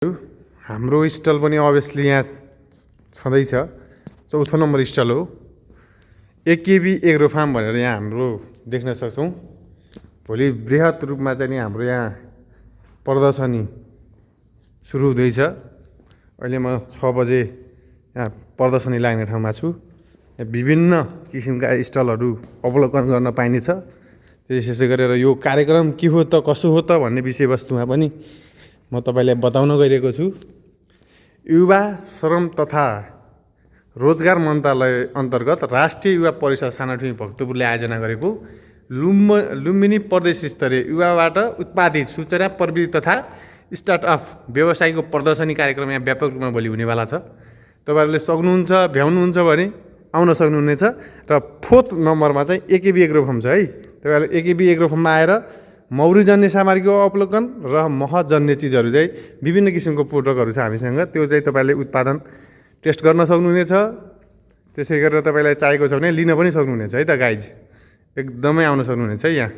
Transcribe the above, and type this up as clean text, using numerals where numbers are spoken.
हाम्रो स्टल पनि अभियसली यहाँ छँदैछ। चौथो नम्बर स्टल हो एकेबी एग्रो फार्म भनेर यहाँ हाम्रो देख्न सक्छौँ। भोलि बृहत रूपमा चाहिँ नि हाम्रो यहाँ प्रदर्शनी सुरु हुँदैछ। अहिले म 6 बजे यहाँ प्रदर्शनी लाग्ने ठाउँमा छु। यहाँ विभिन्न किसिमका स्टलहरू अवलोकन गर्न पाइनेछ। त्यसै गरेर यो कार्यक्रम के हो त कसो हो त भन्ने विषयवस्तुमा पनि म तपाईलाई बताउन गइरहेको छु। युवा श्रम तथा रोजगार मन्त्रालय अन्तर्गत राष्ट्रिय युवा परिषद सानोठुङ्गी भक्तपुरले आयोजना गरेको लुम्बिनी प्रदेश स्तरीय युवाबाट उत्पादित सूचना प्रविधि तथा स्टार्टअप व्यवसायको प्रदर्शनी कार्यक्रम यहाँ व्यापक रूपमा भोलि हुनेवाला छ। तपाईहरुले सक्नुहुन्छ भ्याउनुहुन्छ भने आउन सक्नुहुनेछ। र 4th नम्बरमा चाहिँ एकेबी एग्रो फार्म छ है। तपाईहरुले एकेबी एग्रो फार्ममा आएर मौरीजन्य सामग्रीको अवलोकन र महजन्य चिजहरू चाहिँ विभिन्न किसिमको प्रोडक्टहरू छ हामीसँग। त्यो चाहिँ तपाईले उत्पादन टेस्ट गर्न सक्नुहुनेछ। त्यसै गरेर तपाईलाई चाहिएको छ भने लिन पनि सक्नुहुनेछ है त गाइज। एकदमै आउन सक्नुहुनेछ है यहाँ।